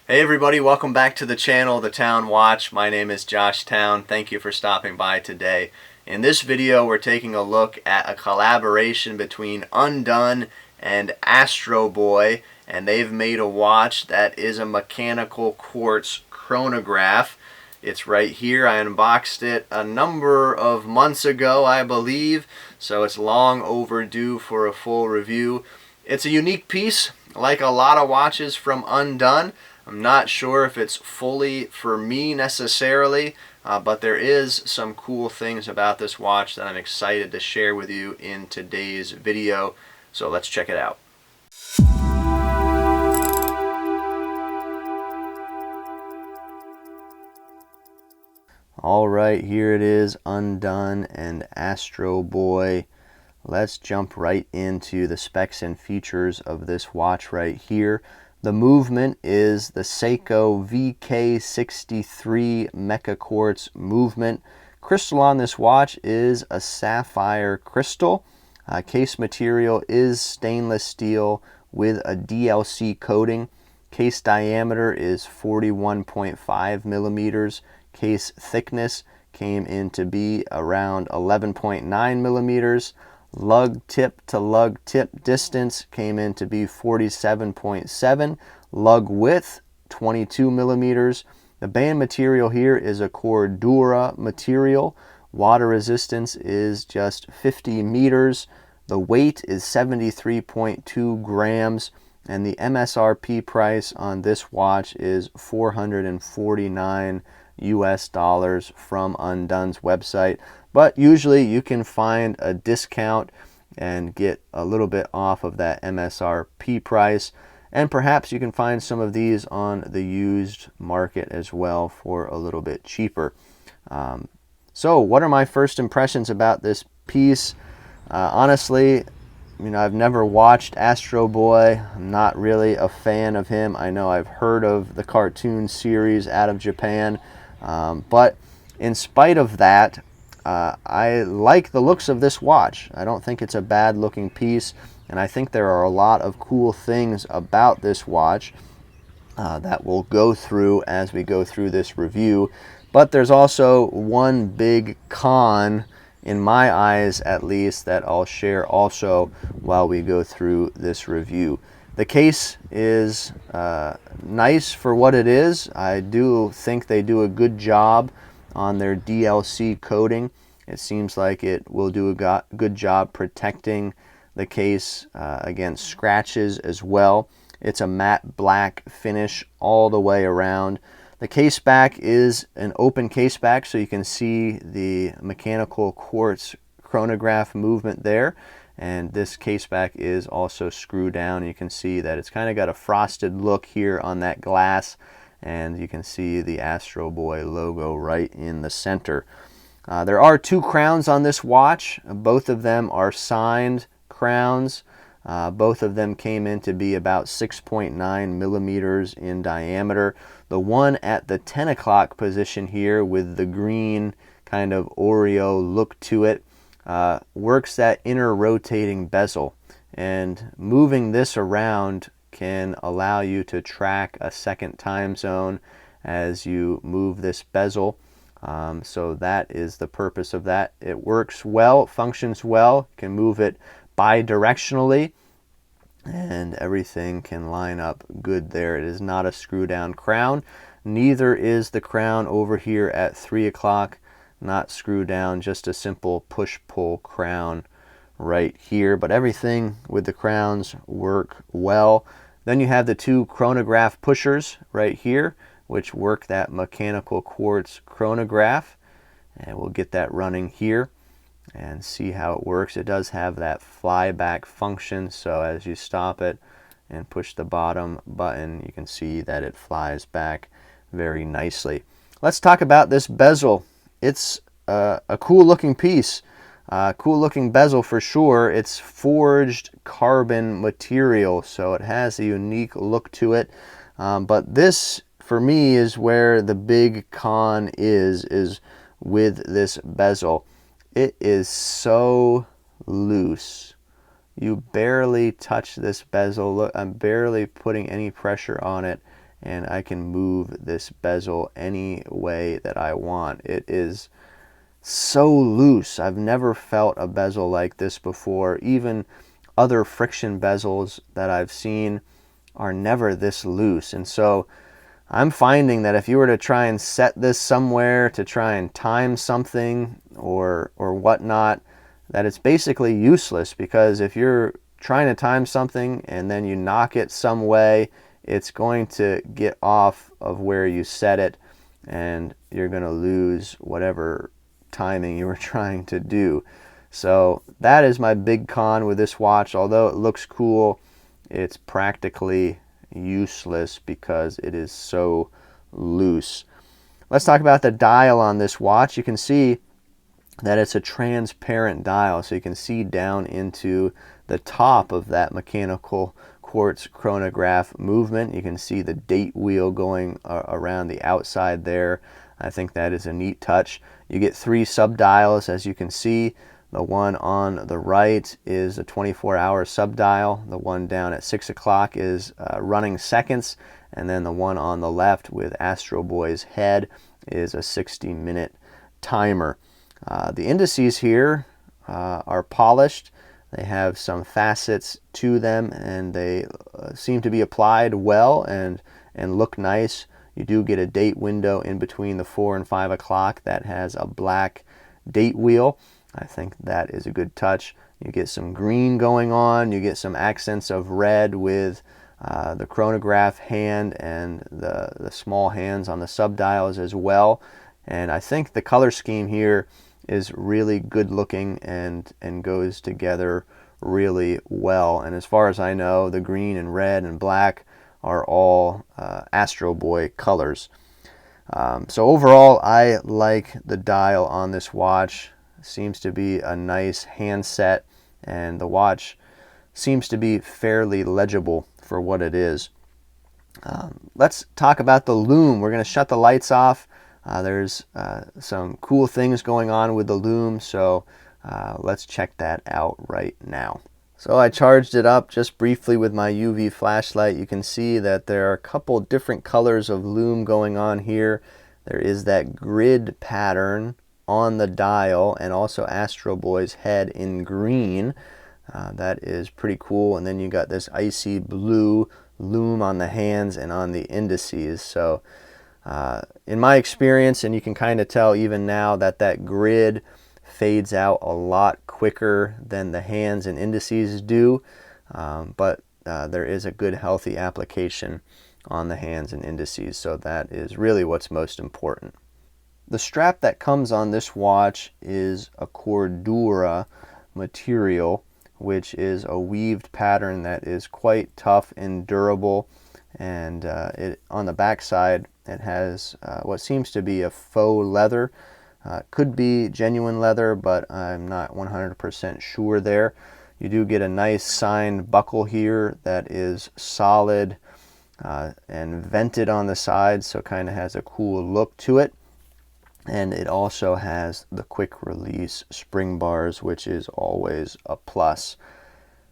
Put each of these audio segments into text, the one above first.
Hey everybody, welcome back to the channel, The Town Watch. My name is Josh Town. Thank you for stopping by today. In this video, we're taking a look at a collaboration between UNDONE and Astro Boy, and they've made a watch that is a mechanical quartz chronograph. It's right here. I unboxed it a number of months ago, I believe, so it's long overdue for a full review. It's a unique piece, like a lot of watches from UNDONE. I'm not sure if it's fully for me necessarily, but there is some cool things about this watch that I'm excited to share with you in today's video. So let's check it out. All right, here it is, UNDONE and Astro Boy. Let's jump right into the specs and features of this watch right here. The movement is the Seiko VK63 Mecha-Quartz movement. Crystal on this watch is a sapphire crystal. Case material is stainless steel with a DLC coating. Case diameter is 41.5 millimeters. Case thickness came in to be around 11.9 millimeters. Lug tip to lug tip distance came in to be 47.7. Lug width 22 millimeters. The band material here is a Cordura material. Water resistance is just 50 meters. The weight is 73.2 grams. And the MSRP price on this watch is $449 US from UNDONE's website. But usually you can find a discount and get a little bit off of that MSRP price. And perhaps you can find some of these on the used market as well for a little bit cheaper. So what are my first impressions about this piece? Honestly, I've never watched Astro Boy. I'm not really a fan of him. I know I've heard of the cartoon series out of Japan. But in spite of that, I like the looks of this watch. I don't think it's a bad looking piece, and I think there are a lot of cool things about this watch that we'll go through as we go through this review. But there's also one big con, in my eyes at least, that I'll share also while we go through this review. The case is nice for what it is. I do think they do a good job on their DLC coating. It seems like it will do a good job protecting the case against scratches as well. It's a matte black finish all the way around. The case back is an open case back, so you can see the mechanical quartz chronograph movement there. And this case back is also screwed down. You can see that it's kind of got a frosted look here on that glass, and you can see the Astro Boy logo right in the center. There are two crowns on this watch. Both of them are signed crowns. Both of them came in to be about 6.9 millimeters in diameter. The one at the 10 o'clock position here with the green kind of Oreo look to it works that inner rotating bezel, and moving this around can allow you to track a second time zone as you move this bezel. So that is the purpose of that. It works well, functions well, you can move it bi-directionally, and everything can line up good there. It is not a screw down crown. Neither is the crown over here at 3 o'clock. Not screw down, just a simple push-pull crown right here. But everything with the crowns work well. Then you have the two chronograph pushers right here, which work that mechanical quartz chronograph. And we'll get that running here and see how it works. It does have that flyback function, so as you stop it and push the bottom button, you can see that it flies back very nicely. Let's talk about this bezel. It's a cool looking piece, cool looking bezel for sure. It's forged carbon material, so it has a unique look to it. But this, for me, is where the big con is with this bezel. It is so loose. You barely touch this bezel. Look, I'm barely putting any pressure on it, and I can move this bezel any way that I want. It is so loose. I've never felt a bezel like this before. Even other friction bezels that I've seen are never this loose. And so I'm finding that if you were to try and set this somewhere to try and time something or whatnot, that it's basically useless, because if you're trying to time something and then you knock it some way, it's going to get off of where you set it and you're going to lose whatever timing you were trying to do. So that is my big con with this watch. Although it looks cool, it's practically useless because it is so loose. Let's talk about the dial on this watch. You can see that it's a transparent dial, so you can see down into the top of that mechanical quartz chronograph movement. You can see the date wheel going around the outside there. I think that is a neat touch. You get 3 subdials, as you can see. The one on the right is a 24-hour subdial. The one down at 6 o'clock is running seconds. And then the one on the left with Astro Boy's head is a 60-minute timer. The indices here are polished. They have some facets to them, and they seem to be applied well and look nice. You do get a date window in between the 4 and 5 o'clock that has a black date wheel. I think that is a good touch. You get some green going on. You get some accents of red with the chronograph hand and the small hands on the subdials as well. And I think the color scheme here is really good looking and goes together really well. And as far as I know, the green and red and black are all Astro Boy colors. So overall, I like the dial on this watch. Seems to be a nice handset, and the watch seems to be fairly legible for what it is. Let's talk about the Lume. We're going to shut the lights off. There's some cool things going on with the Lume, so let's check that out right now. So I charged it up just briefly with my UV flashlight. You can see that there are a couple different colors of Lume going on here. There is that grid pattern on the dial, and also Astro Boy's head in green. That is pretty cool. And then you got this icy blue Lume on the hands and on the indices. So in my experience, and you can kind of tell even now, that grid fades out a lot quicker than the hands and indices do, but there is a good healthy application on the hands and indices, so that is really what's most important. The strap that comes on this watch is a Cordura material, which is a weaved pattern that is quite tough and durable. And on the back side, it has what seems to be a faux leather. Could be genuine leather, but I'm not 100% sure there. You do get a nice signed buckle here that is solid and vented on the side, so kind of has a cool look to it. And it also has the quick release spring bars, which is always a plus.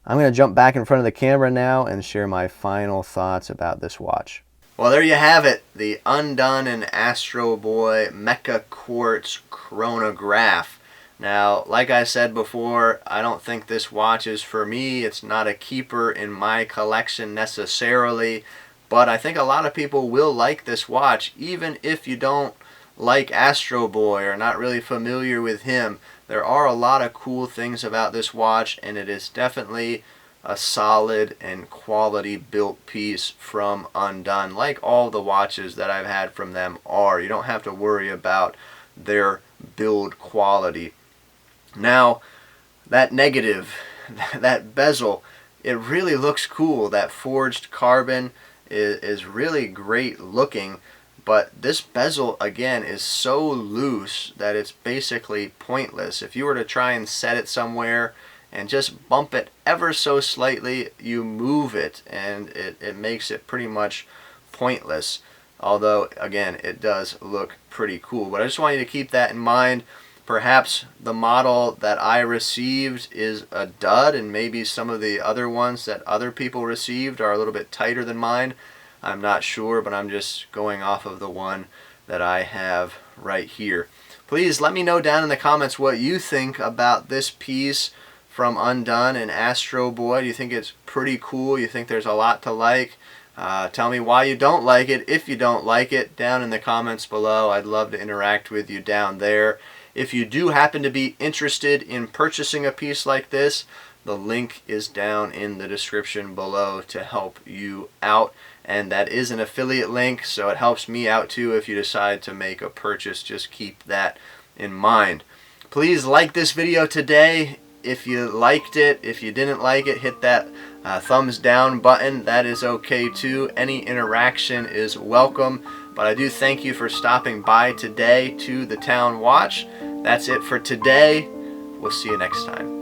I'm going to jump back in front of the camera now and share my final thoughts about this watch. Well, there you have it, the UNDONE and Astro Boy Mecha-Quartz Chronograph. Now, like I said before, I don't think this watch is for me. It's not a keeper in my collection necessarily, but I think a lot of people will like this watch, even if you don't like Astro Boy or not really familiar with him. There are a lot of cool things about this watch, and it is definitely a solid and quality built piece from UNDONE, like all the watches that I've had from them are. You don't have to worry about their build quality. Now, that negative, that bezel, it really looks cool. That forged carbon is really great looking. But this bezel, again, is so loose that it's basically pointless. If you were to try and set it somewhere and just bump it ever so slightly, you move it, and it makes it pretty much pointless. Although, again, it does look pretty cool. But I just want you to keep that in mind. Perhaps the model that I received is a dud, and maybe some of the other ones that other people received are a little bit tighter than mine. I'm not sure, but I'm just going off of the one that I have right here. Please let me know down in the comments what you think about this piece from Undone and Astro Boy. Do you think it's pretty cool? You think there's a lot to like? Tell me why you don't like it, if you don't like it, down in the comments below. I'd love to interact with you down there. If you do happen to be interested in purchasing a piece like this, the link is down in the description below to help you out. And that is an affiliate link, so it helps me out too if you decide to make a purchase. Just keep that in mind. Please like this video today if you liked it. If you didn't like it, hit that thumbs down button. That is okay too. Any interaction is welcome. But I do thank you for stopping by today to the Town Watch. That's it for today. We'll see you next time.